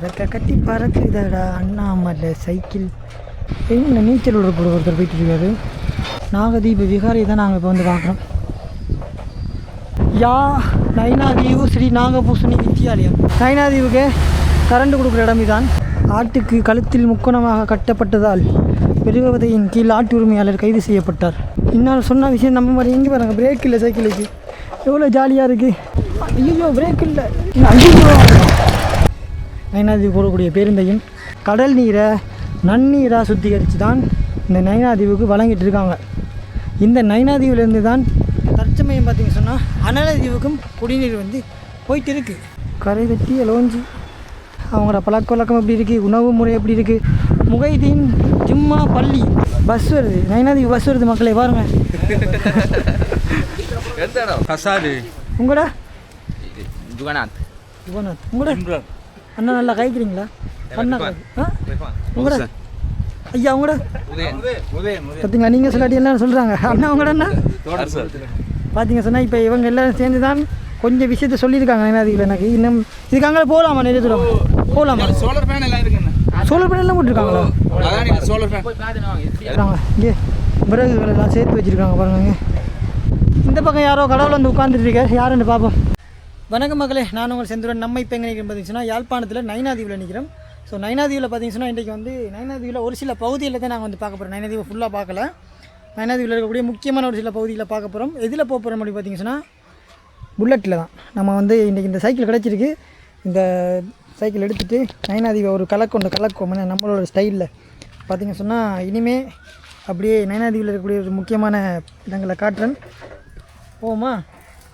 ரெக்க கட்டி பறக்குதடா அண்ணாமலை சைக்கிள். என்ன நீச்சல் விட ஒருத்தர் போயிட்டு இருக்காரு. நாகதீப விகாரை தான் நாங்கள் இப்போ வந்து பார்க்குறோம். யா நைனாதீவு ஸ்ரீ நாகபூசணி வித்தியாலயம். நைனாதீவுக்கு கரண்ட் கொடுக்குற இடம் இதுதான். ஆட்டுக்கு கழுத்தில் முக்கோணமாக கட்டப்பட்டதால் பெருவதையின் கீழ் ஆட்டு உரிமையாளர் கைது செய்யப்பட்டார். இன்னொரு சொன்ன விஷயம் நம்ம மாதிரி எங்கே பாருங்கள், பிரேக் இல்லை சைக்கிளுக்கு. எவ்வளோ ஜாலியாக இருக்குது. ஐயோ பிரேக் இல்லை. நைனாதீவு போகக்கூடிய பேருந்தையும் கடல் நீரை நன்னீராக சுத்திகரித்து தான் இந்த நைனாதீவுக்கு வழங்கிட்டு இருக்காங்க. இந்த நைனாதீவுலேருந்து தான் தற்சமயம் பார்த்திங்க சொன்னால் அனலதீவுக்கும் குடிநீர் வந்து போயிட்டு இருக்குது. கரை கட்டி லோஞ்சி அவங்களோட பழக்க வழக்கம் எப்படி இருக்குது, உணவு முறை எப்படி இருக்குது. முகைதீன் ஜும்மா பள்ளி பஸ் வருது, நைனாதீவு பஸ் வருது மக்களே பாருங்கள். உங்களோட ஜுகநாத் உங்களோட அண்ணா நல்லா கைக்கிறீங்களா? அண்ணா உங்களோட ஐயா உங்களோட பார்த்தீங்களா, நீங்கள் சொல்லாட்டி எல்லாம் சொல்கிறாங்க. அண்ணா உங்களோட அண்ணா பார்த்தீங்க சொன்னால் இப்போ இவங்க எல்லோரும் சேர்ந்து தான் கொஞ்சம் விஷயத்த சொல்லியிருக்காங்க நைனாதீவில். எனக்கு இன்னும் இதுக்காக போகலாமா, நிறைய தூரம் போகலாமா? சோலார் பேனல் எல்லாம் இருக்குண்ணா. சோலார் பேனல் எல்லாம் போட்டுருக்காங்களா? சோலார் பேனல் இங்கே விறகுகள் எல்லாம் சேர்த்து வச்சுருக்காங்க பாருங்க. இந்த பக்கம் யாரோ கடவுள் வந்து உட்காந்துட்டு இருக்கார், யாருன்னு பார்ப்போம். வணக்கம் மக்களே, நான் உங்கள் செந்துடன். நம்ம இப்போ எங்கே நிற்கிறோம் பார்த்தீங்கன்னா யாழ்ப்பாணத்தில் நைனாதீவில் நிற்கிறோம். ஸோ நைனாதீவில் பார்த்தீங்கன்னா இன்றைக்கி வந்து நைனாதீவில் ஒரு சில பகுதியில் தான் நாங்கள் வந்து பார்க்க போகிறோம். நைனாதீவை ஃபுல்லாக பார்க்கல. நைனாதீவில் இருக்கக்கூடிய முக்கியமான ஒரு சில பகுதியில் பார்க்க போகிறோம். எதில் போக போகிறோம் அப்படி பார்த்தீங்கன்னா புல்லட்டில் தான். நம்ம வந்து இன்றைக்கி இந்த சைக்கிள் கிடச்சிருக்கு. இந்த சைக்கிள் எடுத்துகிட்டு நைனாதீவை ஒரு கலக்கோம் நம்மளோட ஸ்டைலில் பார்த்திங்க சொன்னால் இனிமேல் அப்படியே நைனாதீவில் இருக்கக்கூடிய ஒரு முக்கியமான இடங்களை காட்டுறேன். போமா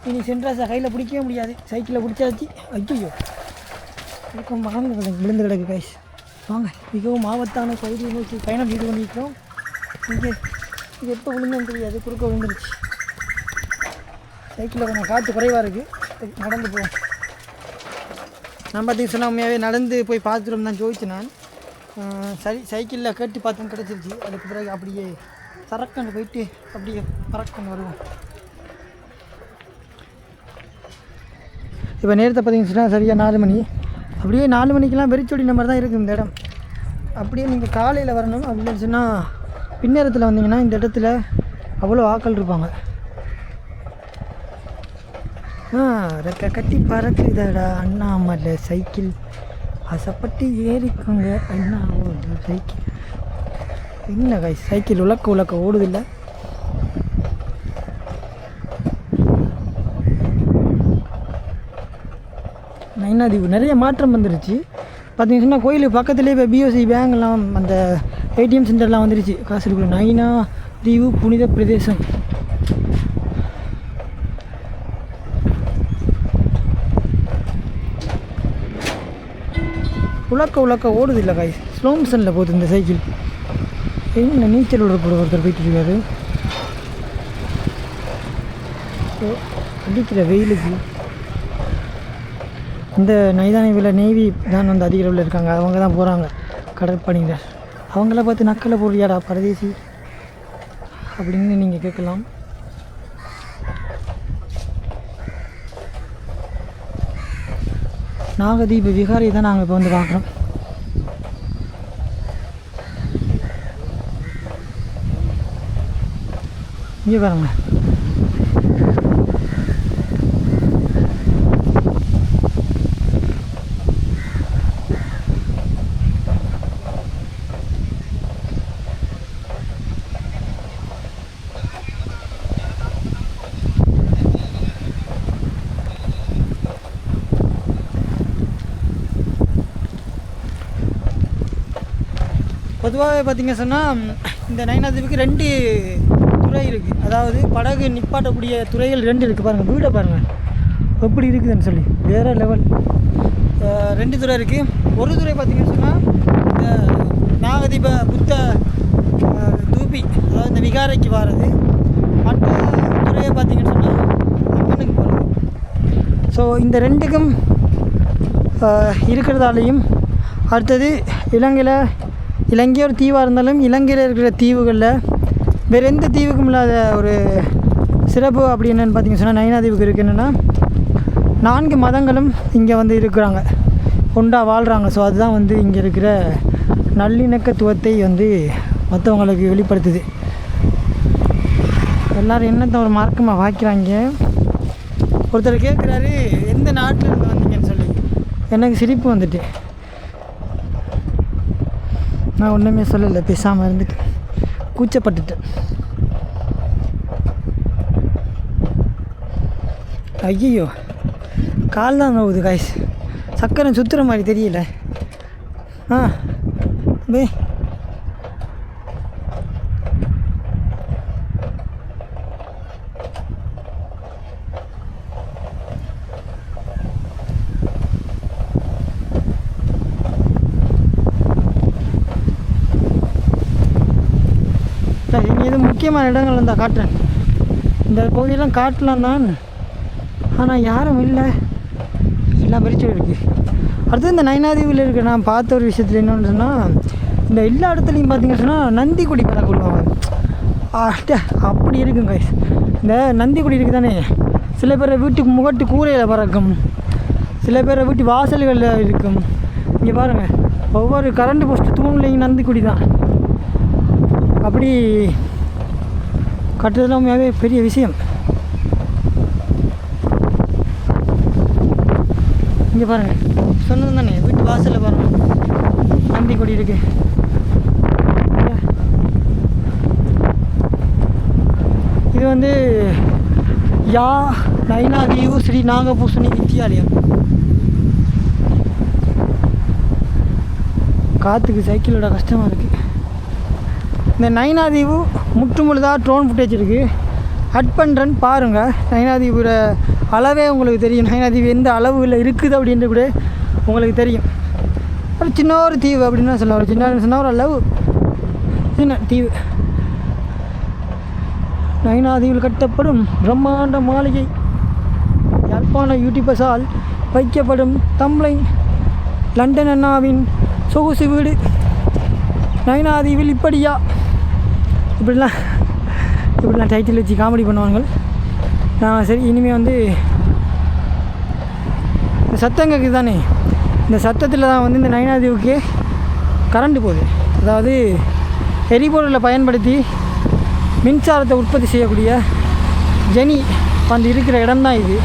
இனி சென்ட்ராஸை கையில் பிடிக்கவே முடியாது, சைக்கிளில் பிடிச்சாச்சு. ஐயோ இருக்கும் வாங்க விழுந்து கிடக்கு கைஸ். வாங்க, மிகவும் ஆபத்தான பகுதியை நோக்கி பயணம் செய்து கொண்டிருக்கிறோம். இங்கே இது எப்போ விழுந்தோன்னு தெரியாது, குறுக்க விழுந்துருச்சு. சைக்கிளில் கொஞ்சம் காற்று குறைவாக இருக்குது, நடந்து போவோம். நான் பார்த்தீங்க சொன்னால் உண்மையாகவே நடந்து போய் பார்த்துட்டு தான் ஜோதிச்சு நான். சரி சைக்கிளில் கேட்டு பார்த்தோம், கிடச்சிருச்சு. அதுக்கு பிறகு அப்படியே சரக்கண்டு போயிட்டு அப்படியே பறக்கண்டு வருவோம். இப்போ நேரத்தை பார்த்தீங்கன்னா சரியாக 4 மணி. அப்படியே 4 மணிக்கெலாம் வெறிச்சொடி நம்பர் தான் இருக்குது இந்த இடம். அப்படியே நீங்கள் காலையில் வரணும் அப்படின்னு சொன்னால் பின்னேரத்தில் வந்தீங்கன்னா இந்த இடத்துல அவ்வளோ ஆக்கள் இருப்பாங்க. ரெக்க கட்டி பறக்குதடா அண்ணாமலை சைக்கிள், ஆசைப்பட்டு ஏறிக்கோங்க அண்ணா சைக்கிள். என்ன காய் சைக்கிள் உலக்க ஓடுதில்லை. நைனாதீவு நிறைய மாற்றம் வந்துருச்சு பார்த்தீங்கன்னா. கோயிலுக்கு பக்கத்துலேயே இப்போ பிஓசி பேங்க்லாம் அந்த ஏடிஎம் சென்டர்லாம் வந்துருச்சு. காசு இருக்குள்ள நைனாதீவு புனித பிரதேசம். உலக்க ஓடுது இல்லை காய், ஸ்லோ மோஷனில் போகுது இந்த சைக்கிள். என்ன நீச்சல் விட ஒருத்தர் போயிட்டு இருக்காரு. அடிக்கிற வெயிலுக்கு இந்த நைனாதீவில் நேவி தான் வந்து அதிக அளவில் இருக்காங்க. அவங்க தான் போகிறாங்க கடற்படையினர். அவங்கள பார்த்து நக்கலை போடுறியாடா பரதேசி அப்படின்னு நீங்கள் கேட்கலாம். நாகதீப விகாரை தான் நாங்கள் இப்போ வந்து பார்க்குறோம். இங்கே பாருங்க, பொதுவாகவே பார்த்திங்க சொன்னால் இந்த நைனாதீவுக்கு 2 துறை இருக்குது. அதாவது படகு நிப்பாட்டக்கூடிய துறைகள் 2 இருக்குது. பாருங்கள் வீடை பாருங்கள் எப்படி இருக்குதுன்னு சொல்லி, வேறு லெவல். 2 துறை இருக்குது. ஒரு துறை பார்த்திங்கன்னு சொன்னால் இந்த நாகதீப புத்த தூபி, அதாவது இந்த விகாரைக்கு வர்றது. மற்ற துறையை பார்த்திங்கன்னு சொன்னால் அம்மனுக்கு போகிறது. ஸோ இந்த 2க்கும் இருக்கிறதாலையும் அடுத்தது இலங்கை ஒரு தீவாக இருந்தாலும் இலங்கையில் இருக்கிற தீவுகளில் வேறு எந்த தீவுக்கும் இல்லாத ஒரு சிறப்பு அப்படி என்னென்னு பார்த்திங்க சொன்னால் நைனாதீவுக்கு இருக்குது. என்னென்னா 4 மதங்களும் இங்கே வந்து இருக்கிறாங்க. ஒன்றா வாழ்கிறாங்க. ஸோ அதுதான் வந்து இங்கே இருக்கிற நல்லிணக்கத்துவத்தை வந்து மற்றவங்களுக்கு வெளிப்படுத்துது. எல்லோரும் என்னத்தை ஒரு மார்க்கமாக வாய்க்கிறாங்க. ஒருத்தர் கேட்குறாரு எந்த நாட்டில் இருந்து வந்தீங்கன்னு சொல்லி. எனக்கு சிரிப்பு வந்துட்டு நான் ஒன்றுமே சொல்லலை, பேசாமல் இருந்துட்டு கூச்சப்பட்டுட்டேன். ஐயோ கால் தான் நோவுது காய்ஸ். சக்கரம் சுற்றுற மாதிரி தெரியல. பே இங்கே எதுவும் முக்கியமான இடங்கள் இருந்தால் காட்டுறேன். இந்த பகுதியெல்லாம் காட்டலாம் தான், ஆனால் யாரும் இல்லை, எல்லாம் பிரிச்சு இருக்குது. அடுத்து இந்த நயினாதீவில் இருக்க நான் பார்த்த ஒரு விஷயத்தில் என்னென்னு சொன்னால், இந்த எல்லா இடத்துலையும் பார்த்தீங்கன்னு சொன்னால் நந்தி கொடி பறக்க விடுவாங்க. அப்படி இருக்குங்க. இந்த நந்தி கொடி இருக்குது தானே, சில பேரை வீட்டுக்கு முகட்டு கூரையில் பறக்கும், சில பேரை வீட்டு வாசல்களில் இருக்கும். இங்கே பாருங்கள், ஒவ்வொரு கரண்ட் போஸ்ட்டு தூண்லையும் நந்தி கொடி தான். அப்படி கட்டுறதுலாம் உண்மையாகவே பெரிய விஷயம். இங்கே பாருங்கள், சொன்னது தானே, வீட்டு வாசலில் பாருங்கள் நந்தி கொடி இருக்கு. இது வந்து நயினாதீவு ஸ்ரீ நாகபூசணி வித்தியாலயம். காற்றுக்கு சைக்கிளோட கஷ்டமாக இருக்குது. இந்த நயினாதீவு முற்றுமுழுதாக ட்ரோன் ஃபுட்டேஜ் இருக்குது, அட் பண்ணுறேன்னு பாருங்கள். நயினாதீவோட அளவே உங்களுக்கு தெரியும், நயினாதீவு எந்த அளவில் இருக்குது அப்படின்ட்டு கூட உங்களுக்கு தெரியும். ஒரு சின்ன ஒரு தீவு அப்படின்னு தான் சொல்லலாம், ஒரு சின்ன சொன்னால் ஒரு அளவு சின்ன தீவு. நயினாதீவில் கட்டப்படும் பிரம்மாண்ட மாளிகை, யாழ்ப்பாண யூடியூபர்ஸால் வைக்கப்படும் தம்ப்ளைன், லண்டன் அண்ணாவின் சொகுசு வீடு, நயினாதீவில் இப்படியா, இப்படிலாம் டைட்டில் வச்சு காமெடி பண்ணுவாங்க. நான் சரி இனிமேல் வந்து இந்த சத்தம் கேட்குது தானே, இந்த சத்தத்தில் தான் வந்து இந்த நயினாதீவுக்கே கரண்ட்டு போகுது. அதாவது எரிபொருளை பயன்படுத்தி மின்சாரத்தை உற்பத்தி செய்யக்கூடிய ஜெனி வந்து இருக்கிற இடம்தான் இது.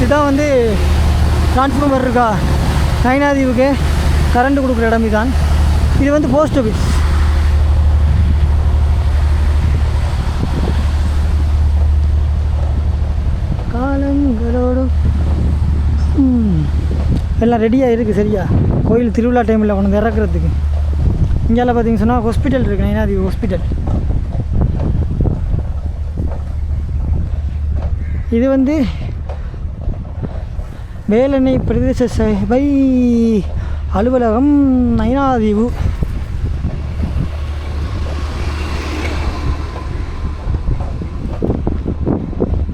இதுதான் வந்து டிரான்ஸ்ஃபார்மர் இருக்கா, நயினாதீவுக்கு கரண்ட் கொடுக்குற இடம் இதுதான். இது வந்து போஸ்ட் ஆஃபீஸ். காலங்களோடு எல்லாம் ரெடியாக இருக்குது சரியா, கோயில் திருவிழா டைமில் கொண்டு வந்து இறக்குறதுக்கு. இங்கெல்லாம் பார்த்தீங்கன்னு சொன்னால் ஹாஸ்பிட்டல் இருக்குது, நயினாதீவு ஹாஸ்பிட்டல். இது வந்து வேலணை பிரதேச சபை அலுவலகம், நயினாதீவு.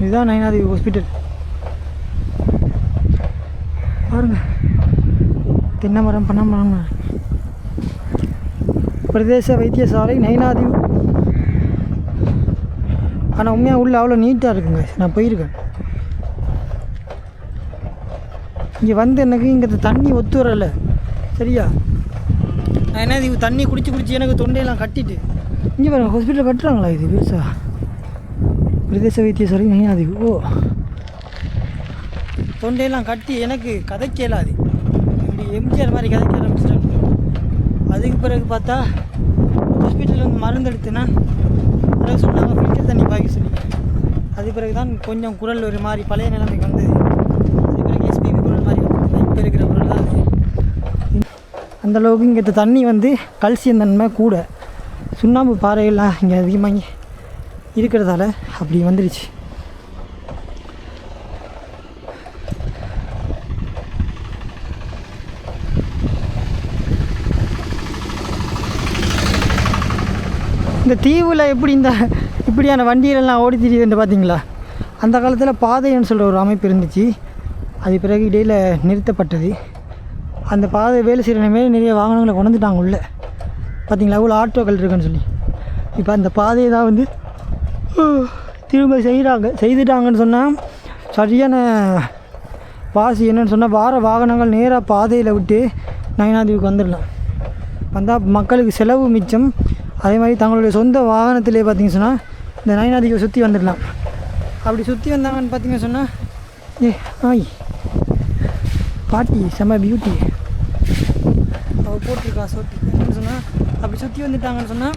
இதுதான் நயினாதீவு ஹாஸ்பிட்டல். பாருங்கள், தென்னை மரம், பனை மரம். பிரதேச வைத்தியசாலை நயினாதீவு. ஆனால் உண்மையாக உள்ள அவ்வளோ நீட்டாக இருக்குங்க, நான் போயிருக்கேன். இங்கே வந்து எனக்கு இங்கே தண்ணி ஒத்து வரல சரியா. நயினாதீவு தண்ணி குடிச்சு எனக்கு தொண்டையெல்லாம் கட்டிட்டு. இங்கே பாருங்கள், ஹாஸ்பிட்டலில் கட்டுறாங்களா இது பெருசா, பிரதேச வைத்தியசாலை நயினாதீவு. ஓ, தொண்டையெல்லாம் கட்டி எனக்கு கதைக்க இயலாது, இப்படி எம்ஜிஆர் மாதிரி கதைக்க ஆரம்பிச்சிட்டேன். அதுக்கு பிறகு பார்த்தா ஹாஸ்பிட்டலில் வந்து மருந்து எடுத்துனா பிறகு சொன்னாங்க ஃபில்டர் தண்ணி பாய்க்க சொல்லி. அது பிறகு தான் கொஞ்சம் குரல் ஒரு மாதிரி பழைய நிலைமைக்கு வந்து, அது பிறகு எஸ்பிபி குரல் மாதிரி வந்து இப்போ இருக்கிற குரல் தான் அது. அந்தளவுக்கு இங்கே தண்ணி வந்து கல்சியம் தன்மை கூட, சுண்ணாம்பு பாறைகள்லாம் இங்கே அதிகமாக இருக்கிறதால அப்படி வந்துடுச்சு. இந்த தீவில் எப்படி இப்படியான வண்டிகளெல்லாம் ஓடி திரியுதுன்னு பார்த்தீங்களா. அந்த காலத்தில் பாதைன்னு சொல்கிற ஒரு அமைப்பு இருந்துச்சு, அது பிறகு இடையில் நிறுத்தப்பட்டது. அந்த பாதை வேலை செய்கிற நிறைய வாகனங்களை கொண்டுட்டாங்க உள்ள. பார்த்தீங்களா எவ்வளோ ஆட்டோக்கள் இருக்குன்னு சொல்லி. இப்போ அந்த பாதையை தான் வந்து திரும்ப செய்துட்டாங்கன்னு சொன்னால் சரியான பாசி என்னன்னு சொன்னால் வார வாகனங்கள் நேராக பாதையில் விட்டு நயினாதீவுக்கு வந்துடலாம். வந்தால் மக்களுக்கு செலவு மிச்சம். அதே மாதிரி தங்களுடைய சொந்த வாகனத்திலே பார்த்திங்க சொன்னால் இந்த நயினாதீவை சுற்றி வந்துடலாம். அப்படி சுற்றி வந்தாங்கன்னு பார்த்திங்க சொன்னால் ஆய் பாட்டி செம்ம பியூட்டி அவள் போட்டிருக்கா சொட்டு என்னன்னு சொன்னால் அப்படி சுற்றி வந்துட்டாங்கன்னு சொன்னால்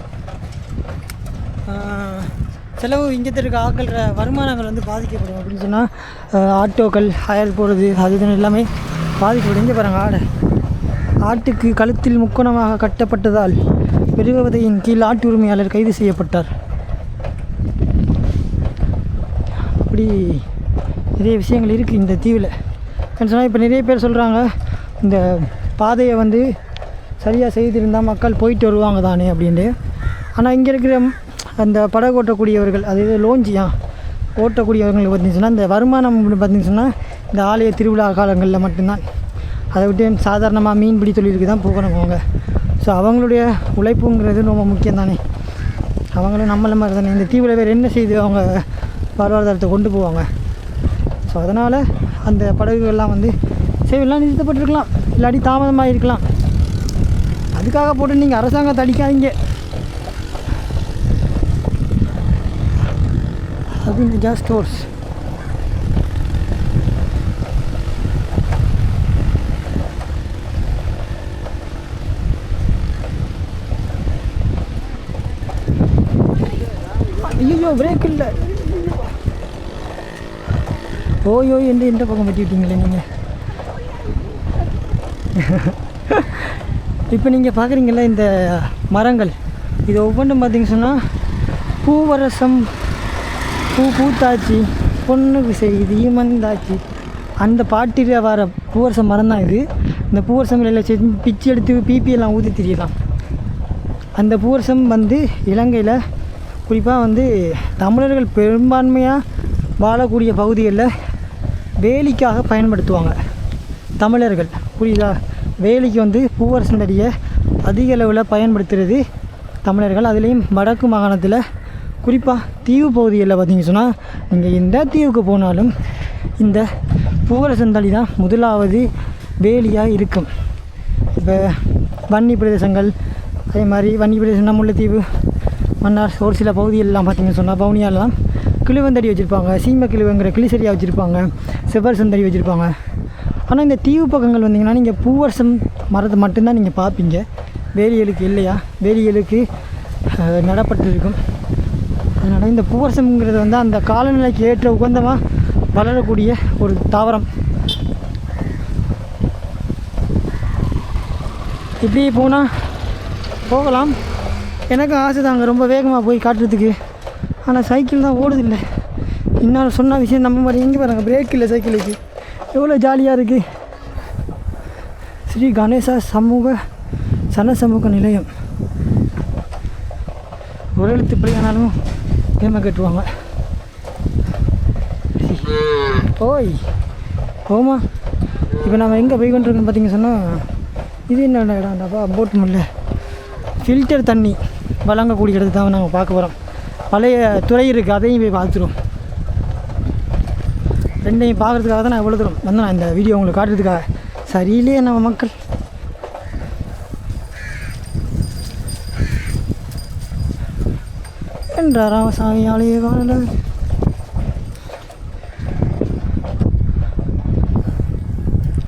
செலவு இங்கே இருக்க ஆட்கள் வருமானங்கள் வந்து பாதிக்கப்படும். அப்படின்னு சொன்னால் ஆட்டோக்கள் ஹயர் போகிறது அது இதுன்னு எல்லாமே பாதிக்கப்படும். இங்கே பாருங்கள் ஆட்டுக்கு கழுத்தில் முக்கோணமாக கட்டப்பட்டதால் பெருவதையின் கீழ் ஆட்டு உரிமையாளர் கைது செய்யப்பட்டார். அப்படி நிறைய விஷயங்கள் இருக்குது இந்த தீவில். சொன்னால் இப்போ நிறைய பேர் சொல்கிறாங்க இந்த பாதையை வந்து சரியாக செய்திருந்தால் மக்கள் போயிட்டு வருவாங்க தானே அப்படின்ட்டு. ஆனால் இங்கே இருக்கிற அந்த படகு ஓட்டக்கூடியவர்கள் அது லோஞ்சியா ஓட்டக்கூடியவர்களுக்கு பார்த்திங்கன்னா இந்த வருமானம் பார்த்திங்க சொன்னால் இந்த ஆலய திருவிழா காலங்களில் மட்டும்தான். அதை விட்டு சாதாரணமாக மீன்பிடி தொழிலுக்கு தான் போகணும் அவங்க. ஸோ அவங்களுடைய உழைப்புங்கிறது ரொம்ப முக்கியம் தானே. அவங்களும் நம்மள மாதிரி தானே. இந்த தீவில் வேறு என்ன செய்து அவங்க வாழ்வாதாரத்தை கொண்டு போவாங்க. ஸோ அதனால் அந்த படகுகள்லாம் வந்து சேவையெல்லாம் நிறுத்தப்பட்டிருக்கலாம், இல்லாட்டி தாமதமாக இருக்கலாம். அதுக்காக போட்டு நீங்கள் அரசாங்கத்தை அடிக்காதீங்க. அது இந்த கேஸ் ஸ்டோர்ஸ் ஐயோ பிரேக் இல்லை. ஓயோ எந்த பக்கம் பற்றி விட்டீங்களே நீங்கள். இப்போ நீங்கள் பார்க்குறீங்களா இந்த மரங்கள் இது ஒவ்வொன்றும் பார்த்திங்க சொன்னால் பூவரசம் பூத்தாச்சி பொண்ணுக்கு செய்தி மந்தாச்சி அந்த பாட்டில் வர பூவரசம் மரம் தான் இது. இந்த பூவரசம் எல்லாம் பிச்சு எடுத்து பிபியெல்லாம் ஊற்றி திரியலாம். அந்த பூவரசம் வந்து இலங்கையில் குறிப்பாக வந்து தமிழர்கள் பெரும்பான்மையாக வாழக்கூடிய பகுதிகளில் வேலிக்காக பயன்படுத்துவாங்க தமிழர்கள். புரியுதா? வேலிக்கு வந்து பூவரசம் தடியை அதிக அளவில் பயன்படுத்துகிறது தமிழர்கள். அதுலேயும் வடக்கு மாகாணத்தில் குறிப்பாக தீவு பகுதிகளில் பார்த்திங்க சொன்னால் நீங்கள் எந்த தீவுக்கு போனாலும் இந்த பூவரசந்தளி தான் முதலாவது வேலியாக இருக்கும். இப்போ வன்னி பிரதேசங்கள் அதே மாதிரி வன்னி பிரதேசம்னா முல்லைத்தீவு மன்னார் ஒரு சில பகுதிகளெலாம் பார்த்திங்கன்னு சொன்னால் பவுனியாலெலாம் கிழுவந்தடி வச்சுருப்பாங்க, சீமை கிழுவங்கிற கிளிசரியாக வச்சுருப்பாங்க, செவ்வரசந்தடி வச்சுருப்பாங்க. ஆனால் இந்த தீவு பக்கங்கள் வந்திங்கன்னா நீங்கள் பூவரசம் மரத்தை மட்டும்தான் நீங்கள் பார்ப்பீங்க. வேலிகளுக்கு இல்லையா, வேலிகளுக்கு நடப்பட்டிருக்கும். அதனால் இந்த பூவரசம்ங்கிறது வந்து அந்த காலநிலைக்கு ஏற்ற உகந்தமாக வளரக்கூடிய ஒரு தாவரம். இப்படி போகலாம். எனக்கு ஆசை தாங்க ரொம்ப வேகமாக போய் காட்டுறதுக்கு. ஆனால் சைக்கிள் தான் ஓடுதில்லை. இன்னொரு சொன்ன விஷயம் நம்ம மாதிரி எங்கே பாருங்கள் பிரேக் இல்லை சைக்கிளுக்கு. எவ்வளோ ஜாலியாக இருக்குது. ஸ்ரீ கணேசா சனசமூக நிலையம். ஒரு எழுத்து பிள்ளையானாலும் கேமை கட்டுவாங்க. ஓய் ஓமா இப்போ நம்ம எங்கே போய் கொண்டிருக்கோன்னு பார்த்தீங்க சொன்னால் இது என்ன இடம்டாப்பா போட் முடியல ஃபில்டர் தண்ணி வழங்கக்கூடிய இடத்து தான் நாங்கள் பார்க்க போகிறோம். பழைய துறை இருக்குது, அதையும் போய் பார்த்துருவோம். ரெண்டையும் பார்க்குறதுக்காக தான் நான் எவ்வளோ தூரம் வந்து நான் இந்த வீடியோ உங்களுக்கு காட்டுறதுக்காக. சரியில்லையே நம்ம மக்கள். என்ற ராமசாமி ஆலய காணல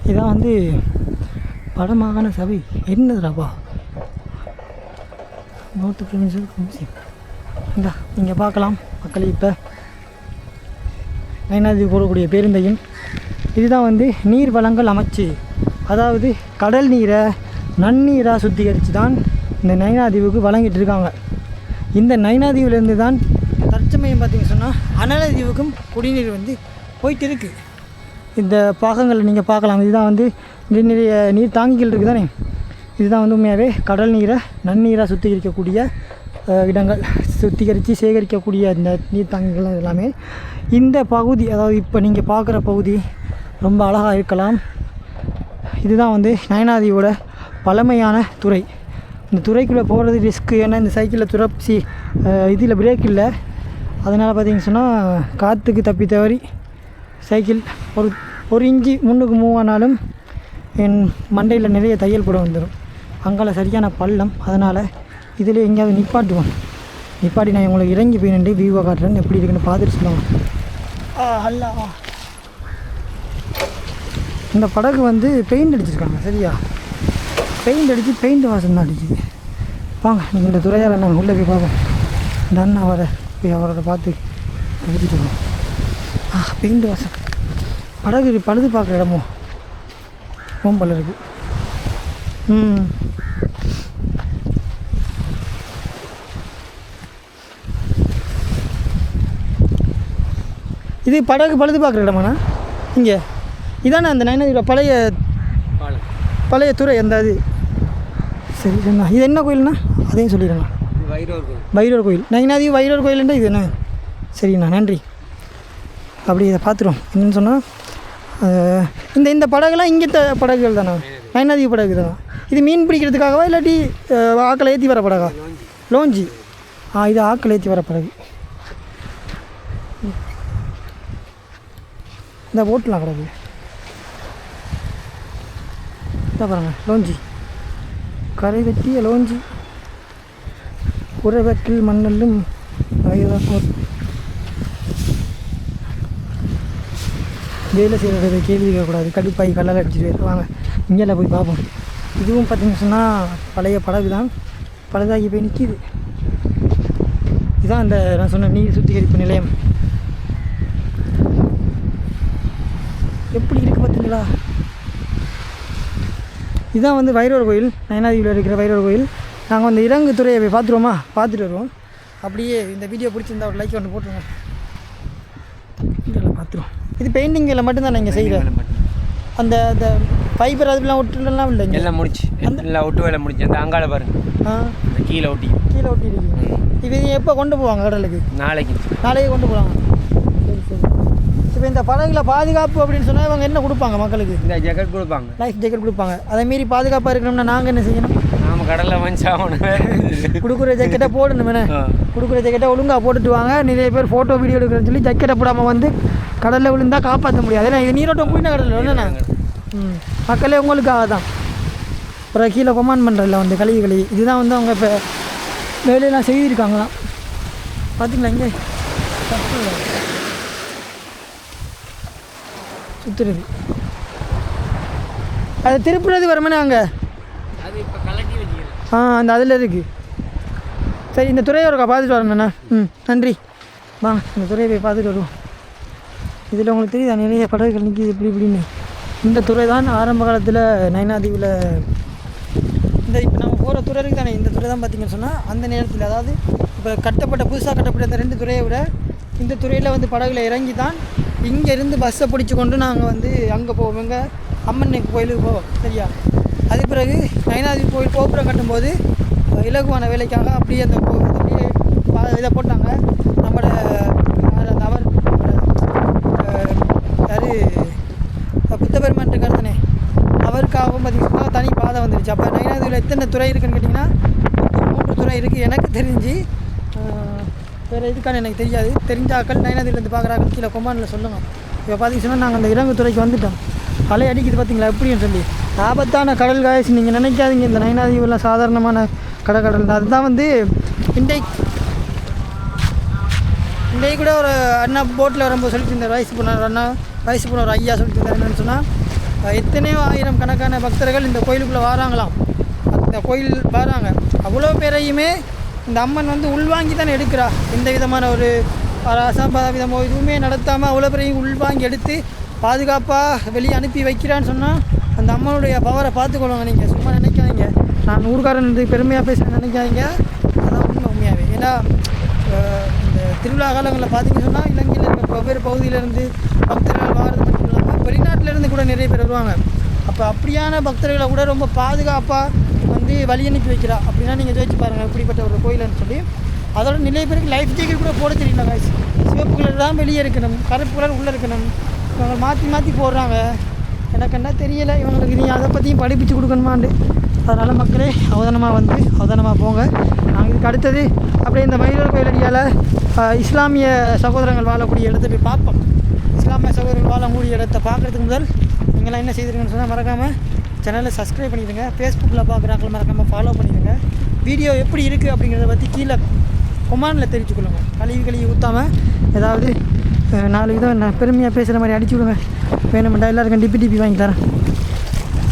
இதான் வந்து வடமாகாண சபை. என்னதுடாப்பா நோட்டு ப்ரொவின்சியல் கவுன்சில். இந்தா நீங்கள் பார்க்கலாம் மக்கள். இப்போ நயினாதீவு போகக்கூடிய பேருந்தையும் இதுதான் வந்து நீர் வளங்கள் அமைச்சு, அதாவது கடல் நீரை நன்னீராக சுத்திகரித்து தான் இந்த நயினாதீவுக்கு வழங்கிட்டு இருக்காங்க. இந்த நயினாதீவுலேருந்து தான் தற்சமயம் பார்த்திங்க சொன்னால் அனலதீவுக்கும் குடிநீர் வந்து போயிட்டு இருக்குது. இந்த பாகங்களை நீங்கள் பார்க்கலாம். இதுதான் வந்து நிறைய நீர் தாங்கிகள் இருக்குது தானே. இதுதான் வந்து உண்மையாகவே கடல் நீரை நன்னீராக சுத்திகரிக்கக்கூடிய இடங்கள், சுத்திகரித்து சேகரிக்கக்கூடிய இந்த நீர் தாங்கிகள் எல்லாமே இந்த பகுதி. அதாவது இப்போ நீங்கள் பார்க்குற பகுதி ரொம்ப அழகாக இருக்கலாம். இதுதான் வந்து நயினாதீவோட பழமையான துறை. இந்த துறைக்குள்ளே போகிறது ரிஸ்க்கு. ஏன்னா இந்த சைக்கிளில் துரப்சி இதில் பிரேக் இல்லை. அதனால் பார்த்திங்கன்னு சொன்னால் காற்றுக்கு தப்பி தவறி சைக்கிள் ஒரு இன்ச்சு முன்னுக்கு மூவ் ஆனாலும் என் மண்டையில் நிறைய தையல் போட வந்துடும். அங்கால சரியான பள்ளம். அதனால் இதில் எங்கேயாவது நிப்பாட்டி நான் உங்களுக்கு இறங்கி போய் நின்று வியூவை காட்டுறேன், எப்படி இருக்குன்னு பார்த்துட்டு சொல்லுவாங்க. அல்லா இந்த படகு வந்து பெயிண்ட் அடிச்சிருக்காங்க. சரியா, பெயிண்ட் அடித்து பெயிண்ட் வாசம் தான் அடிச்சுது. வாங்க நீங்கள் இந்த துறையால் நாங்கள் உள்ளே போய் பார்ப்போம். இந்த அண்ணா போய் அவரோட பார்த்து ஊற்றிட்டு இருக்கோம். பெயிண்ட் வாசம். படகு பழுது பார்க்குற இடமோ ஓம்பல் இருக்குது. இது படகு பழுது பார்க்குற இடமாண்ணா? இங்கே இதானே அந்த நைனாதிபுரம் பழைய துறை அந்த அது. சரி சரிண்ணா. இது என்ன கோயில்ண்ணா? அதையும் சொல்லிடுங்கண்ணா. பைரவர் கோயில். நைனாதி பைரவர் கோயிலுண்டா இது என்ன? சரிண்ணா, நன்றி. அப்படி இதை பார்த்துருவோம். என்னென்னு சொன்னால் இந்த படகுலாம் இங்கே படகுகள் தானே? நைனாதி படகு தானே? இது மீன் பிடிக்கிறதுக்காகவா இல்லாட்டி ஆக்களை ஏற்றி வர படகா? லோஞ்சி. இது ஆக்களை ஏற்றி வர படகு. இந்த போட்டெலாம் கிடக்கு. இதான் பாருங்கள், லோஞ்சி. கரை வெட்டிய லோஞ்சி. உறவற்றில் மண்ணல்லும் வேலை செய்கிறத கேள்வி கேட்கக்கூடாது. கடுப்பாய் கல்லால் அடிச்சுட்டு வாங்க இங்கெல்லாம் போய் பார்ப்போம். இதுவும் பார்த்திங்கன்னு சொன்னால் பழைய படகு தான், பழுதாகி போய் நிற்கிது. இதுதான் இந்த நான் சொன்ன நீர் சுத்திகரிப்பு நிலையம். எப்படி இருக்குது பார்த்தீங்களா? இதுதான் வந்து வைரவர் கோயில், நயனாதியில் இருக்கிற வைரவர் கோயில். நாங்கள் வந்து இறங்கு துறையை போய் பார்த்துருவோமா? பார்த்துட்டு வருவோம். அப்படியே இந்த வீடியோ பிடிச்சிருந்தா ஒரு லைக் ஒன்று போட்டுருங்க. இதெல்லாம் பார்த்துருவோம். இது பெயிண்டிங்கில் மட்டும்தான் நீங்கள் செய்கிறேன். அந்த அந்த ஃபைபர் அதுலாம் ஒட்டுலாம் இல்லைங்க? எல்லாம் முடிச்சு, எல்லாம் ஒட்டு வேலை முடிச்சு. அந்த அங்காள பாருங்க, கீழே ஒட்டிருக்கு. இது எப்போ கொண்டு போவாங்க கடலுக்கு? நாளைக்கு கொண்டு போவாங்க. சரி சரி. இப்போ இந்த படகுல பாதுகாப்பு அப்படின்னு சொன்னால் இவங்க என்ன கொடுப்பாங்க மக்களுக்கு? இந்த ஜாக்கெட் கொடுப்பாங்க, லைஃப் ஜாக்கெட் கொடுப்பாங்க. அதே மீறி பாதுகாப்பாக இருக்கணும்னா நாங்கள் என்ன செய்யணும்? நாம் கடலில் மஞ்சாகணும். கொடுக்குற ஜாக்கெட்டை போடணும். வேணே கொடுக்குற ஜாக்கெட்டை ஒழுங்காக போட்டுட்டு வாங்க. நிறைய பேர் ஃபோட்டோ வீடியோ எடுக்கிறேன்னு சொல்லி ஜாக்கெட்டை போடாமல் வந்து கடலில் விழுந்தால் காப்பாற்ற முடியாது. ஏன்னா இது நீரோட்டம் போயினா கடலில் இல்லைண்ணா. மக்களே உங்களுக்காக தான். அப்புறம் கீழே கொமாண்ட் பண்ணுறதில்ல வந்து கழுவி இதுதான் வந்து அவங்க இப்போ வேலையெல்லாம் செய்திருக்காங்களாம். பார்த்திங்களா? இங்கே சுற்றுறது அது திருப்புறது வரமானே அங்கே அந்த அதில் இருக்குது. சரி, இந்த துறையை ஒருக்கா பார்த்துட்டு வரணுண்ணா. நன்றி. வாங்க இந்த துறையை போய் பார்த்துட்டு வருவோம். இதில் உங்களுக்கு தெரியுதா நிறைய படகுகள் நிற்கிது இப்படின்னு. இந்த துறை தான் ஆரம்ப காலத்தில் நயனாதீவில் இந்த இப்போ நம்ம போகிற துறை இருக்குது தானே, இந்த துறை தான் பார்த்திங்கன்னு சொன்னால் அந்த நேரத்தில், அதாவது இப்போ புதுசாக கட்டப்பட்ட இந்த 2 துறையை விட இந்த துறையில் வந்து படகுல இறங்கி தான் இங்கேருந்து பஸ்ஸை பிடிச்சி கொண்டு நாங்கள் வந்து அங்கே போவோம். எங்கே அம்மன் கோயிலுக்கு போவோம். சரியா? அது பிறகு நயனாதி கோயில் கோபுரம் கட்டும்போது இலகுவான வேலைக்காக அப்படியே அந்த அப்படியே இதை போட்டாங்க. நம்மளோட அவர் புத்தபெருமான் இருக்கார் தானே, அவருக்காகவும் பார்த்திங்கன்னா தனி பாதை வந்துருச்சு. அப்போ நயனாதியில் எத்தனை துறை இருக்குதுன்னு கேட்டிங்கன்னா 3 துறை இருக்குது எனக்கு தெரிஞ்சு. வேறு எதுக்கான எனக்கு தெரியாது. தெரிஞ்சாக்கள் நயனாதிலேருந்து பார்க்குறாக்கள் கீழே கொமாண்டில் சொல்லுங்கள். இப்போ பார்த்திங்கன்னா நாங்கள் அந்த இறங்கு துறைக்கு வந்துட்டோம். அலை அடிக்குது பார்த்திங்களா எப்படின்னு சொல்லி. ஆபத்தான கடல் காய்ச்சி நீங்கள் நினைக்காதீங்க. இந்த நயனாதீவெல்லாம் சாதாரணமான கடல் தான். அதுதான் வந்து இன்றைக்கு கூட ஒரு அண்ணா போட்டில் வரும்போது சொல்லிட்டு இருந்தார், வயசு போன ஒரு ஐயா சொல்லிட்டு இருந்தார். என்னென்னு சொன்னால் எத்தனையோ ஆயிரம் கணக்கான பக்தர்கள் இந்த கோயிலுக்குள்ளே வராங்களாம். இந்த கோயில் வராங்க. அவ்வளோ பேரையுமே இந்த அம்மன் வந்து உள்வாங்கி தானே எடுக்கிறா. எந்த விதமான ஒரு அசம்பாவிதமோ இதுவுமே நடத்தாமல் அவ்வளோ பேரையும் உள்வாங்கி எடுத்து பாதுகாப்பாக வெளியே அனுப்பி வைக்கிறான்னு சொன்னால் அந்த அம்மனுடைய பவரை பார்த்துக்கொள்ளுங்க. நீங்கள் சும்மா நினைக்காதீங்க. நான் ஊர்காரன் வந்து பெருமையாக பேச நினைக்காதீங்க. அதான் உண்மையாகவே. ஏன்னா இந்த திருவிழா காலங்களில் பார்த்திங்கன்னு சொன்னால் இலங்கையில் இருக்க வெவ்வேறு பகுதியிலேருந்து பக்தர்கள் வாரது மட்டும் இல்லாமல் வெளிநாட்டிலேருந்து கூட நிறைய பேர் வருவாங்க. அப்போ அப்படியான பக்தர்களை கூட ரொம்ப பாதுகாப்பாக வந்து வழி அனுப்பி வைக்கிறா. அப்படின்னா நீங்கள் ஜோதிச்சு பாருங்கள் இப்படிப்பட்ட ஒரு கோயில்னு சொல்லி. அதோட நிறைய பேருக்கு லைஃப் ஜாக்கெட் கூட போட தெரியல காய்ச்சி. சிவப்பு கலர் தான் வெளியே இருக்கணும், கருப்பு கலர் உள்ளே இருக்கணும். இவங்க மாற்றி போடுறாங்க. எனக்கு என்ன தெரியலை இவங்களுக்கு. நீ அதை பற்றியும் படிப்பிச்சு கொடுக்கணுமாண்டு. அதனால் மக்களே அவதானமாக வந்து அவதானமாக போங்க. நாங்கள் இதுக்கு அடுத்தது அப்படியே இந்த மயிலூர் கோயில் அடியால் இஸ்லாமிய சகோதரங்கள் வாழக்கூடிய இடத்த போய் பார்ப்போம். இஸ்லாமிய சகோதரர்கள் வாழக்கூடிய இடத்த பார்க்குறதுக்கு முதல் நீங்களாம் என்ன செய்திருங்கன்னு சொன்னால் மறக்காமல் சேனலை சப்ஸ்கிரைப் பண்ணிடுங்க. ஃபேஸ்புக்கில் பார்க்குறாங்க மறக்காமல் ஃபாலோ பண்ணிடுங்க. வீடியோ எப்படி இருக்குது அப்படிங்கிறத பற்றி கீழே கொமாண்டில் தெரிவிச்சுக்கொள்ளுங்க. கழுவி ஊற்றாமல் ஏதாவது 4 விதம் பெருமையாக பேசுகிற மாதிரி அடிச்சு விடுங்க. வேணுமெண்டா எல்லாருக்கும் டிபி வாங்கி தரேன்.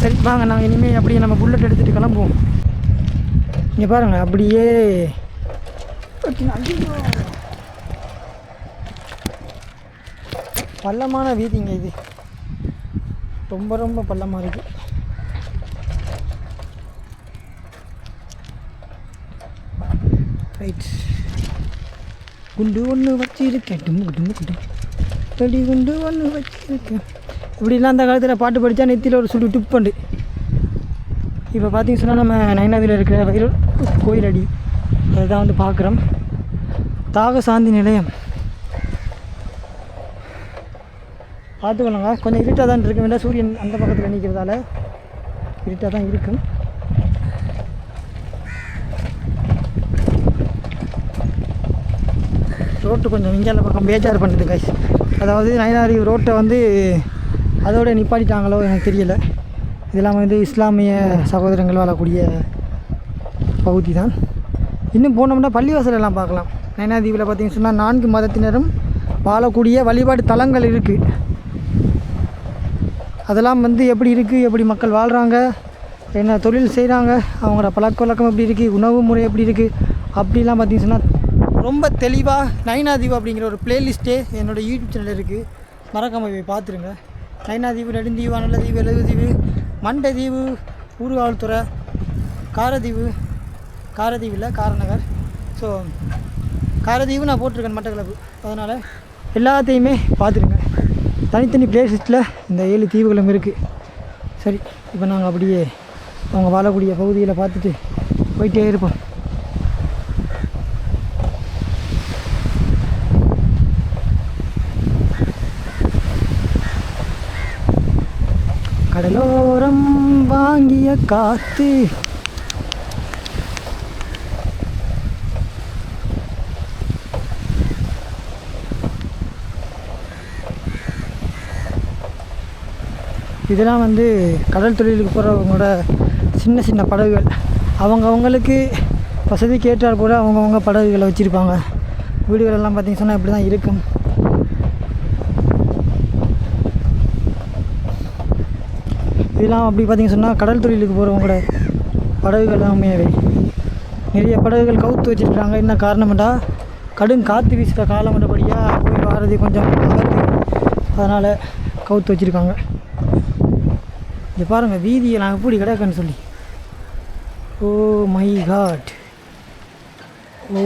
சரி வாங்க, நாங்கள் இனிமேல் அப்படியே நம்ம புல்லட் எடுத்துகிட்டு கிளம்புவோம். இங்கே பாருங்கள் அப்படியே பள்ளமான வீதிங்க இது, ரொம்ப ரொம்ப பள்ளமாக இருக்குது. ரைட், குண்டு ஒன்று வச்சிருக்கேன், தடி குண்டு ஒன்று வச்சிருக்கேன். இப்படிலாம் அந்த காலத்தில் பாட்டு படித்தா நெத்தியில் ஒரு சுட்டு டிப்பண்டு. இப்போ பார்த்தீங்கன்னு சொன்னால் நம்ம நைனாதியில் இருக்கிற வயிறூர் கோயில் அடி அதுதான் வந்து பார்க்குறோம். தாகசாந்தி நிலையம் பார்த்துக்கொள்ளுங்க. கொஞ்சம் இருட்டாக தான் இருக்கும், வேண்டாம் சூரியன் அந்த பக்கத்தில் நிற்கிறதால இருட்டாக தான் இருக்கும். ரோட்டு கொஞ்சம் விஞ்ஞான பக்கம் பேஜார் பண்ணுது கைஸ். அதாவது நயினாதி ரோட்டை வந்து அதோட நிப்பாட்டிட்டாங்களோ எனக்கு தெரியலை. இதெல்லாம் வந்து இஸ்லாமிய சகோதரங்கள் வாழக்கூடிய பகுதி தான். இன்னும் போனோம்னா பள்ளிவாசல் எல்லாம் பார்க்கலாம். நயினாதீவில் பார்த்திங்கன்னு சொன்னால் 4 மதத்தினரும் வாழக்கூடிய வழிபாடு தலங்கள் இருக்குது. அதெல்லாம் வந்து எப்படி இருக்குது, எப்படி மக்கள் வாழ்கிறாங்க, என்ன தொழில் செய்கிறாங்க, அவங்களோட பழக்க வழக்கம் எப்படி இருக்குது, உணவு முறை எப்படி இருக்குது, அப்படிலாம் பார்த்திங்கன்னு சொன்னால் ரொம்ப தெளிவாக நயினாதீவு அப்படிங்கிற ஒரு ப்ளேலிஸ்ட்டே என்னோடய யூடியூப் சேனல் இருக்குது. மறக்காமல் போய் பார்த்துருங்க. நயினாதீவு, நெடுந்தீவு, அனலதீவு, எழுதீவு, மண்டதீவு, ஊர்காவல்துறை, காரதீவு இல்லை காரநகர். ஸோ காரதீவு நான் போட்டிருக்கேன் மட்டக்களப்பு. அதனால் எல்லாத்தையுமே பார்த்துருங்க. தனித்தனி ப்ளேலிஸ்ட்டில் இந்த 7 தீவுகளும் இருக்குது. சரி, இப்போ நாங்கள் அப்படியே அவங்க வாழக்கூடிய பகுதியில் பார்த்துட்டு போயிட்டே இருப்போம். கடலோரம் வாங்கிய காத்து இதெல்லாம் வந்து கடல் தொழிலுக்கு போகிறவங்களோட சின்ன சின்ன படகுகள். அவங்களுக்கு வசதிக்கு ஏற்றார் போல் அவங்கவுங்க படகுகளை வச்சுருப்பாங்க. வீடுகளெல்லாம் பார்த்திங்கன்னு சொன்னால் இப்படி தான் இருக்கும். இதெல்லாம் அப்படி பார்த்திங்கன்னு சொன்னால் கடல் தொழிலுக்கு போகிறவங்களோட படகுகள் தான் உண்மையாகவே. நிறைய படகுகள் கவுத்து வச்சுருக்காங்க. என்ன காரணம்டா, கடும் காற்று வீசுகிற காலம் மற்றபடியாக போய் வாரது கொஞ்சம் ஆபத்து. அதனால் கவுத்து வச்சுருக்காங்க. இங்கே பாருங்கள் வீதியை நான் எப்படி கிடக்குன்னு சொல்லி. ஓ மை காட், ஓ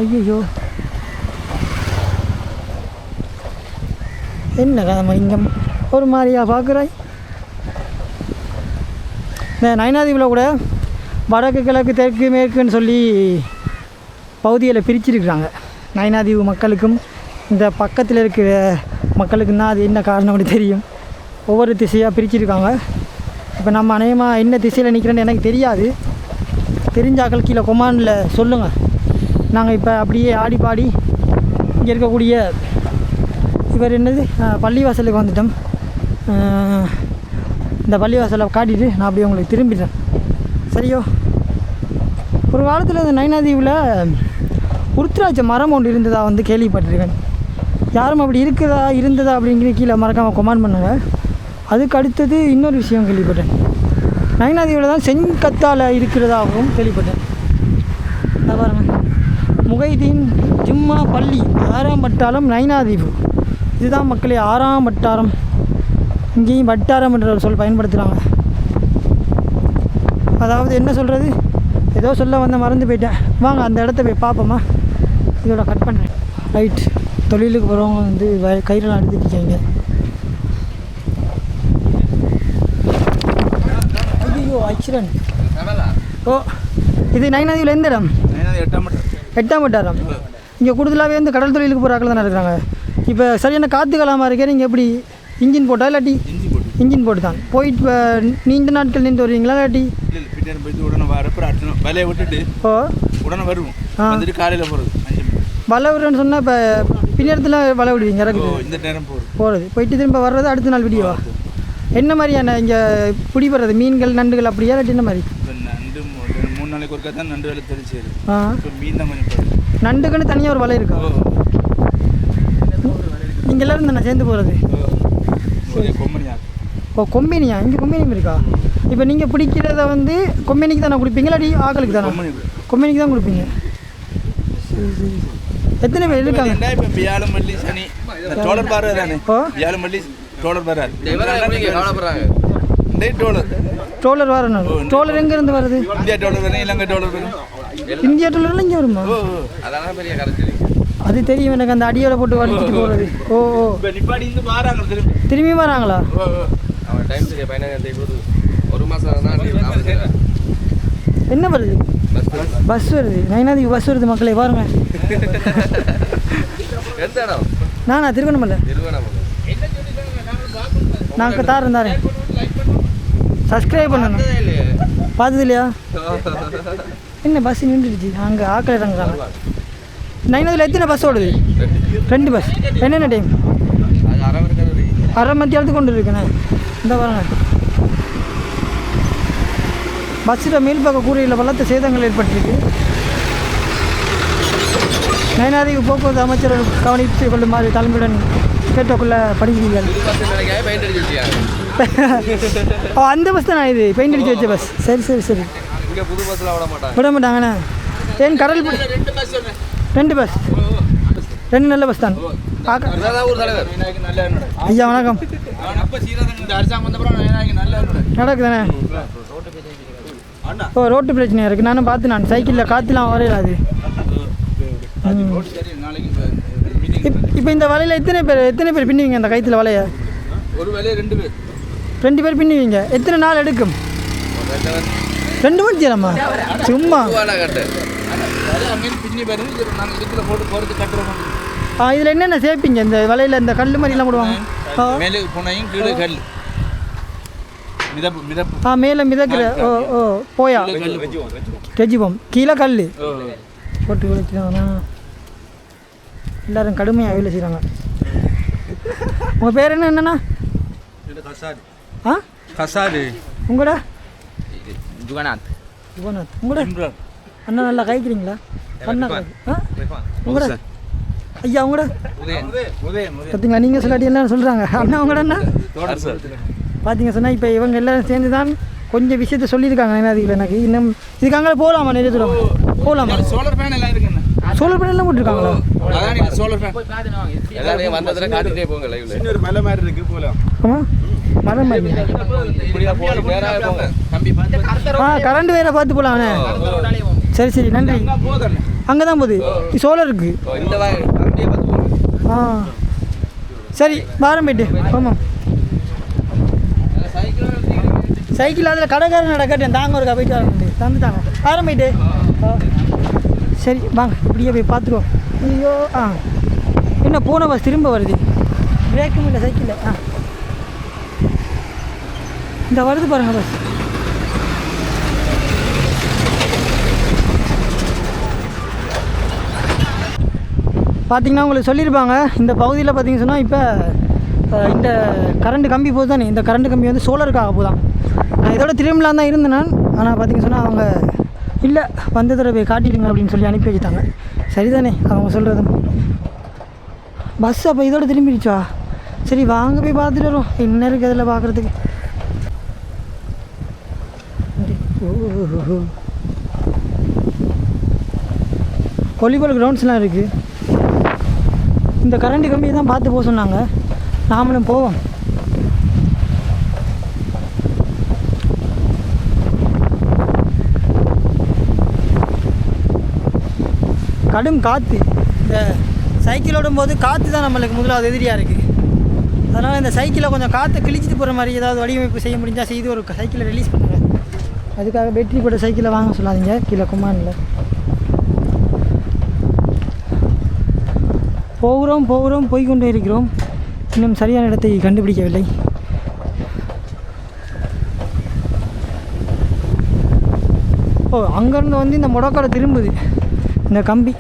ஐயோ என்னடா நம்ம இங்கே ஒரு மாதிரியாக பார்க்குறாய். இந்த நயினாதீவில் கூட வடக்கு கிழக்கு தெற்கு மேற்குன்னு சொல்லி பகுதியில் பிரிச்சிருக்கிறாங்க. நயினாதீவு மக்களுக்கும் இந்த பக்கத்தில் இருக்கிற மக்களுக்கும் தான் அது என்ன காரணம் அப்படி தெரியும். ஒவ்வொரு திசையாக பிரிச்சிருக்காங்க. இப்போ நம்ம அநேகமாக என்ன திசையில் நிற்கிறேன்னு எனக்கு தெரியாது. தெரிஞ்சாக்கள் கீழே கொமாண்டில் சொல்லுங்கள். நாங்கள் இப்போ அப்படியே ஆடி பாடி இங்கே இருக்கக்கூடிய இவர் என்னது பள்ளிவாசலுக்கு வந்துட்டோம். இந்த பள்ளிவாசலை காட்டிட்டு நான் அப்படியே உங்களுக்கு திரும்பிட்டேன். சரியோ, ஒரு காலத்தில் இந்த நயினாதீவில் உருத்திராட்ச மரம் ஒன்று இருந்ததாக வந்து கேள்விப்பட்டிருக்கேன். யாரும் அப்படி இருந்ததா அப்படிங்கிற கீழே மறக்காமல் கொமாண்ட் பண்ணுங்கள். அதுக்கு அடுத்தது இன்னொரு விஷயம் கேள்விப்பட்டேன். நயினாதீவில் தான் செங்கத்தால் இருக்கிறதாகவும் கேள்விப்பட்டேன். அதை பாருங்கள், முகைதீன் ஜும்மா பள்ளி 6ஆம் வட்டாரம் நயினாதீவு. இதுதான் மக்களே 6ஆம் வட்டாரம். இங்கேயும் வட்டாரம் என்ற ஒரு சொல் பயன்படுத்துகிறாங்க. அதாவது என்ன சொல்கிறது, ஏதோ சொல்ல வந்த மறந்து போயிட்டேன். வாங்க அந்த இடத்த போய் பார்ப்போமா. இதோட கட் பண்ணுறேன். ரைட், தொழிலுக்கு போகிறவங்க வந்து கயிறெல்லாம் எடுத்துக்கிட்டாங்க. ஐயோ ஆக்சிடென்ட். ஓ, இது நயினாதீவில் எந்த இடம்? 8ஆம் வட்டாரம். இங்கே கூடுதலாகவே வந்து கடல் தொழிலுக்கு போகிற ஆட்கள் தானே இருக்கிறாங்க. இப்போ சரியான காற்று காலமாக இருக்கே, நீங்கள் எப்படி இன்ஜின் போட்டா இல்லாட்டி இன்ஜின் போட்டு தான் போயிட்டு இப்போ நீண்ட நாட்கள் நின்று வருவீங்களா இல்லாட்டி போயிட்டு உடனே வரப்போ வலையை விட்டுட்டு உடனே வருவோம். வந்துட்டு காலையில் போகிறது 5 மணி. வலை விடுறேன்னு சொன்னால் இப்போ பின்னேரத்தில் வலை விடுவீங்க இறக்குது இந்த நேரம் போகிறது போயிட்டு திரும்ப வர்றது அடுத்த நாள் விடியவா? என்ன மாதிரியான இங்கே பிடிபடுறது மீன்கள் நண்டுகள் அப்படியா இல்லாட்டி என்ன மாதிரி? நண்டு 3 நாளைக்கு ஒருக்கா தான் நண்டு வேலை தெரிச்சு. மீன் தான் கொஞ்சம் போடுது. நண்டுக்குன்னு தனியாக ஒரு வலை இருக்கா? நீங்கள் எல்லோரும் தானே சேர்ந்து போகிறது? கொம்பனியா? ஓ கொம்பினியா? இங்கே கொம்பினியும் இருக்கா? இப்போ நீங்கள் பிடிக்கிறத வந்து கொம்பினிக்கு தானே கொடுப்பீங்க இல்லாட்டி ஆக்களுக்கு தானே? கொம்பினிக்கு தான் கொடுப்பீங்க. எத்தனை பேர் இருக்காங்க? இப்போ வியாழன் மல்லி சனி டோலர் பாரு தானே? வியாழன் மல்லி டோலர் பாரு டோலர் வரணும். டோலர் எங்கேருந்து வருது? இந்தியா டோலர் வரும், இலங்கை டோலர் வரும். இந்தியா டோலர்லாம் இங்கே வருமா? அதான் பெரிய கருத்து. அது தெரியும் எனக்கு, அந்த அடியோட போட்டு வலிச்சுட்டு போகிறது. ஓ ஓ திரும்பி வராங்களா? அவன் டைம் சரியா பையனை ஒரு மாதம் தான் என்ன வருது? பஸ் வருது. நைனாதிக்கு பஸ் வருது மக்களே பாருங்க. எந்த இடம்? நானா திருவண்ணாமலை. நான் தாரேன் சப்ஸ்கிரைப் பண்ணணும். பார்த்தது இல்லையா? என்ன பஸ் நின்றுடுச்சு அங்கே ஆக்கள் இறங்குறாங்க. நைனாதில் எத்தனை பஸ் ஓடுது? 2 பஸ். என்னென்ன டைம்? அரை மத்தியாலத்துக்கு கொண்டு இருக்கேண்ணே. இந்த பாருங்க பஸ்ஸில் மேல் பக்க கூரையில் பலத்த சேதங்கள் ஏற்பட்டிருக்கு. நயனாதிக்கு போக்குவரத்து அமைச்சர் கவனித்து கொள்ளுமாறு தலைமையுடன் கேட்டக்குள்ளே படிக்கிறீர்கள். அந்த பஸ் தானே இது? பெயிண்ட் அடிச்சு வச்ச பஸ். சரி சரி சரி. விட மாட்டாங்கண்ணே. ஏன் கடல் 2 பஸ் 2 நல்ல பஸ் தான். ஐயா வணக்கம். நடக்குதானே? ஓ ரோட்டு பிரச்சனையாக இருக்குது. நானும் பார்த்து நான் சைக்கிளில் காற்றுலாம் வரையாது. இப்போ இந்த வலையில் எத்தனை பேர் பின்னுவீங்க? அந்த கைத்தில் வலையை ஒரு வலையை 2 பேர் பின்னுவீங்க. எத்தனை நாள் எடுக்கும்? 2 மணி நேரமா? சும்மா இதில் என்னென்ன சேர்ப்பீங்க இந்த வலையில்? இந்த கல் மாதிரிலாம் போடுவாங்க. மேலே மிதக்கிற ஓ ஓ போயா கெஜிபம் கீழே கல் போட்டு விளைச்சிட்டாங்கன்னா எல்லோரும் கடுமையாக வேலை செய்கிறாங்க. உங்கள் பேர் என்னண்ணா? ஆ கசாது. உங்களோட? ஜுகநாத். உங்களோட அண்ணா நல்லா காய்க்கிறீங்களா? அண்ணா உங்களோட? ஐயா உங்களோட? பார்த்தீங்களா? நீங்கள் சொல்லாட்டி எல்லாம் சொல்கிறாங்க. அண்ணா உங்களோட அண்ணா பார்த்தீங்க சொன்னால் இப்போ இவங்க எல்லோரும் சேர்ந்து தான் கொஞ்சம் விஷயத்த சொல்லியிருக்காங்க. நைனாதிகள் எனக்கு இன்னும் இதுக்கு அங்கே போகலாமா? நிறைய தூரம் போகலாமா? சோலார் பேனல் எல்லாம் இருக்குண்ணா. சோலார் பேனல்லாம் போட்டுருக்காங்களா? சோலார் பேனல் வந்ததுல காட்டிகிட்டே போங்க லைவ்ல. இன்னொரு மலை மாதிரி இருக்குது போகலாம். ஆமாம் மரம் மாதிரி. கரண்ட் வேற பார்த்து போகலாம்ண்ணே. சரி சரி நன்றி. அங்கே தான் போகுது சோலார் இருக்குது. சரி வாரம் போயிட்டு ஆமாம். சைக்கிள் அதில் கடைக்காரன் நடக்கட்டேன் தாங்க ஒருக்கா போயிட்டு வரேன் தந்துட்டாங்க ஆரம்பிட்டு. சரி வாங்க இப்படியே போய் பார்த்துருவோம். ஐயோ என்ன போன பஸ் திரும்ப வருது. பிரேக்கும் இல்லை சைக்கிளில். இந்த வருது பாருங்கள் பஸ். பார்த்திங்கன்னா உங்களுக்கு சொல்லியிருப்பாங்க இந்த பகுதியில் பார்த்திங்க சொன்னால் இப்போ இந்த கரண்ட் கம்பி போகுது தானே. இந்த கரண்ட் கம்பி வந்து சோலருக்காக போதான். நான் இதோட திரும்பலாம் தான் இருந்தேன் நான். ஆனால் பார்த்திங்க சொன்னால் அவங்க இல்லை வந்ததோட போய் காட்டிடுங்க அப்படின்னு சொல்லி அனுப்பி வச்சுட்டாங்க. சரிதானே அவங்க சொல்கிறதும். பஸ் அப்போ இதோட திரும்பிடுச்சா? சரி வாங்க போய் பார்த்துட்டு வரோம் என்ன இருக்குது அதில் பார்க்குறதுக்கு. வாலிபால் கிரவுண்ட்ஸ்லாம் இருக்குது. இந்த கரண்ட் கம்பியை தான் பார்த்து போக சொன்னாங்க. நாமளும் போவோம். கடும் காற்று. இந்த சைக்கிள் ஓடும்போது காற்று தான் நம்மளுக்கு முதலாவது எதிரியாக இருக்குது. அதனால் இந்த சைக்கிளை கொஞ்சம் காற்றை கிழிச்சிட்டு போகிற மாதிரி ஏதாவது வடிவமைப்பு செய்ய முடிஞ்சால் செய்து ஒரு சைக்கிளை ரிலீஸ் பண்ணுங்கள். அதுக்காக பேட்டரி போட்ட சைக்கிளை வாங்க சொல்லாதீங்க கீழே குமானில். போகிறோம் போய்கொண்டே இருக்கிறோம். இன்னும் சரியான இடத்தை கண்டுபிடிக்கவில்லை. அங்கேருந்து வந்து இந்த முடக்கால திரும்புது இந்த கம்பி.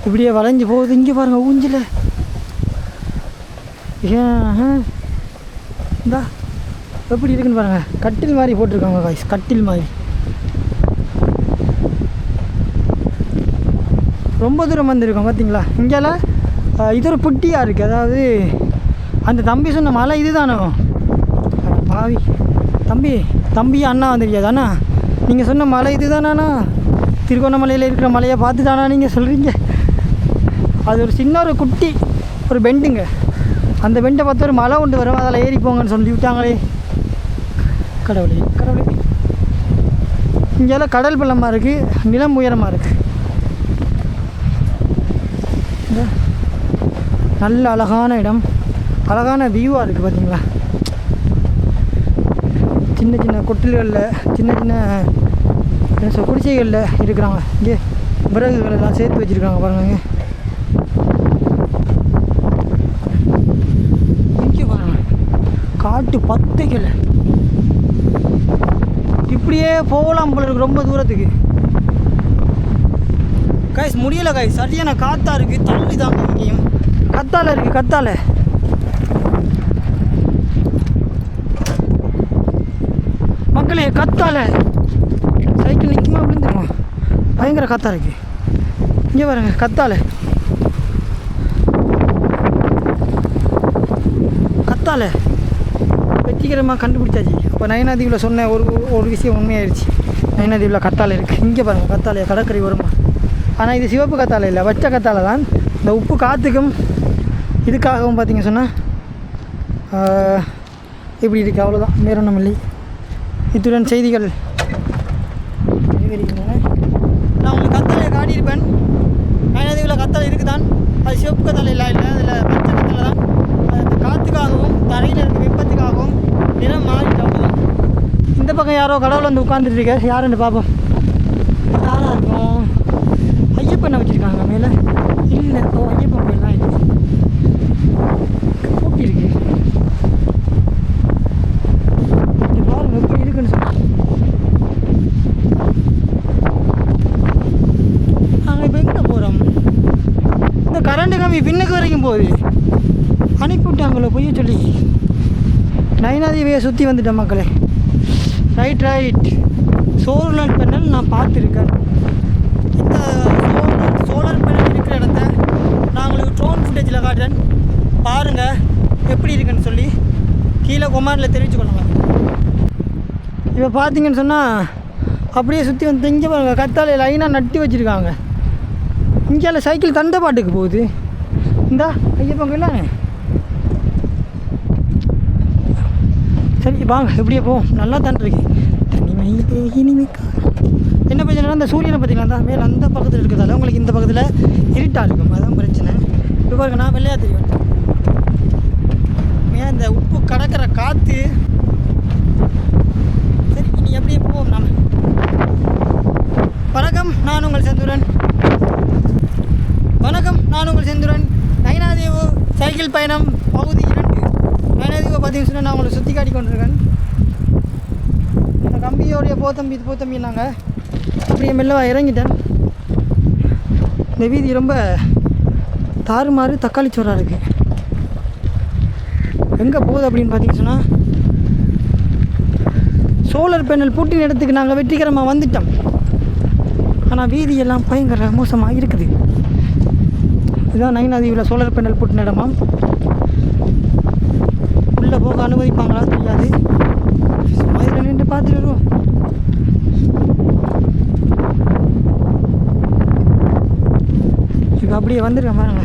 இப்படியே வளைஞ்சு போகுது. இங்கே பாருங்கள் ஊஞ்சில் இந்தா எப்படி இருக்குன்னு பாருங்கள். கட்டில் மாதிரி போட்டிருக்காங்க காய்ஸ், கட்டில் மாதிரி. ரொம்ப தூரம் வந்துருக்கோம் பார்த்தீங்களா. இங்கெல்லாம் இது ஒரு புட்டியாக இருக்குது. அதாவது அந்த தம்பி சொன்ன மலை இது தானோ பாவி. தம்பி அண்ணா வந்துருக்கியாது. அண்ணா நீங்கள் சொன்ன மலை இது தானா? திருகோணமலையில் இருக்கிற மலையை பார்த்து தானா நீங்கள் சொல்கிறீங்க? அது ஒரு சின்ன ஒரு குட்டி ஒரு பெண்டுங்க. அந்த பெண்டை பார்த்து ஒரு மலை கொண்டு வரும், அதில் ஏறி போங்கன்னு சொல்லி விட்டாங்களே. கடவுளே. இங்கெல்லாம் கடல் பள்ளமாக இருக்குது, நிலம் உயரமாக இருக்குது. நல்ல அழகான இடம், அழகான வியூவாக இருக்குது பார்த்தீங்களா. சின்ன கொட்டில்களில் சின்ன குடிசைகளில் இருக்கிறாங்க. இங்கே விறகுகள் எல்லாம் சேர்த்து வச்சுருக்காங்க பாருங்க. இங்கே பாருங்க காட்டு பத்தைகள். இப்படியே போகலாம் போல இருக்கு ரொம்ப தூரத்துக்கு. கைஸ் முடியலை கைஸ், சரியான காற்றா இருக்குது. தள்ளி தாங்க இங்கேயும் கத்தாழை இருக்குது. கத்தாழை மக்களே, கத்தாழை. சைக்கிள் நிற்குமா விழுந்துருமா? பயங்கர காற்றா இருக்குது. இங்கே பாருங்க கத்தாழை. வெற்றிகரமாக கண்டுபிடிச்சாச்சு. இப்போ நயனாதீவில் சொன்ன ஒரு விஷயம் உண்மையாயிருச்சு. நயனாதீவில் கத்தாழை இருக்குது. இங்கே பாருங்கள் கத்தாழையை கடற்கரை வருமா. ஆனால் இது சிவப்பு கத்தாழை இல்லை, வச்ச கத்தாழை தான். இந்த உப்பு காற்றுக்கும் இதுக்காகவும் பார்த்திங்க சொன்னால் இப்படி இருக்குது. அவ்வளோதான், வேறு ஒன்றும் இல்லை. இத்துடன் செய்திகள் நான் உங்களுக்கு கத்தாழையை காட்டியிருப்பேன். நயனாதீவில் கத்தாழை இருக்குது தான். அது சிவப்பு கத்தாழை இல்லை, அதில் பச்சை கத்தாழை தான். அது காற்றுக்காகவும் தரையில் இருக்க வெப்பத்துக்காகவும் நிறம் மாறிட்டு அவ்வளோதான். இந்த பக்கம் யாரோ கடவுள் வந்து உட்காந்துட்டு இருக்க, யாருன்னு பார்ப்போம். யாராக இருக்கும்? ஐயப்பனை வச்சுருக்காங்க மேலே. இல்லை, ஐயப்பன் கோயிலாம் இருக்குது. கூட்டி இருக்கு. இது பாருங்க எப்படி இருக்குன்னு சொல்லி. நாங்கள் இப்போ எங்கே போகிறோம்? இந்த கரண்ட் கம்பி பின்னுக்கு வரைக்கும் போகுது. அனுப்பிவிட்டாங்களோ பொய்ய சொல்லி. நயனாதீவியை சுற்றி வந்துட்டேன் மக்களே. ரைட் சோலார் பேனல் நான் பார்த்துருக்கேன். இந்த சோலார் பேனல் இருக்கிற இடத்த நான் உங்களுக்கு ட்ரோன் ஃபுட்டேஜில் காட்டுறேன். பாருங்கள் எப்படி இருக்குன்னு சொல்லி கீழே கொமாண்டில் தெரிவிச்சுக்கொள்ளுங்க. இப்போ பார்த்தீங்கன்னு சொன்னால் அப்படியே சுற்றி வந்து இங்கே பாருங்க கத்தாழை லைனாக நட்டி வச்சுருக்காங்க. இங்கே சைக்கிள் தண்டை பாட்டுக்கு போகுது. இந்தா ஐயப்பன் கோயிலாங்க. சரி வாங்க எப்படியே போவோம். நல்லா தான் இருக்கு. இனிமைக்கா என்ன பிரச்சனைனா இந்த சூரியனை பார்த்தீங்கன்னா தான் மேலே அந்த பக்கத்தில் இருக்கிறதால உங்களுக்கு இந்த பக்கத்தில் இருட்டாக இருக்கும். அதுதான் பிரச்சனை. இப்போ பாருங்க நான் வெள்ளையாக தெரியும். ஏன் இந்த உப்பு கடக்கிற காற்று. சரி இனி எப்படியே போவோம் நாம். வணக்கம், நான் உங்கள் செந்துரன். நயனாதீவு சைக்கிள் பயணம் பகுதி 2. நயனாதீவை பார்த்தீங்கன்னா நான் உங்களை சுற்றி காட்டி கொண்டிருக்கேன். இந்த கம்பியோடைய போத்தம்பி நாங்கள் அப்படியே மெல்லவாக இறங்கிட்டேன். இந்த வீதி ரொம்ப தாறுமாறு தக்காளி சோறாக இருக்குது. எங்கே போகுது அப்படின்னு பார்த்தீங்கன்னு சொன்னால் சோலார் பேனல் பூட்டின இடத்துக்கு நாங்கள் வெற்றிகரமாக வந்துட்டோம். ஆனால் வீதியெல்லாம் பயங்கர மோசமாக இருக்குது. இதுதான் நயனாதீவில் சோலார் பேனல் பூட்டின இடமா. உள்ளே போக அனுமதிப்பாங்களா தெரியாது. அதில் நின்று பார்த்துட்டு வருவோம். இப்போ அப்படியே வந்துருக்கேன் பாருங்க.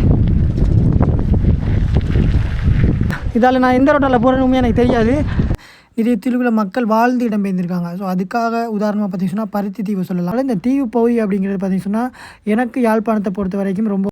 இதால் நான் எந்த ரோட்டால் போகிறேன்னு எனக்கு தெரியாது. நிறைய தீவுகளை மக்கள் வாழ்ந்து இடம்பெயர்ந்திருக்காங்க. ஸோ அதுக்காக உதாரணமாக பார்த்தீங்கன்னா பருத்தி தீவு சொல்லலாம். இந்த தீவு பகுதி அப்படிங்கிறது பார்த்தீங்கன்னா எனக்கு யாழ்ப்பாணத்தை பொறுத்த வரைக்கும் ரொம்ப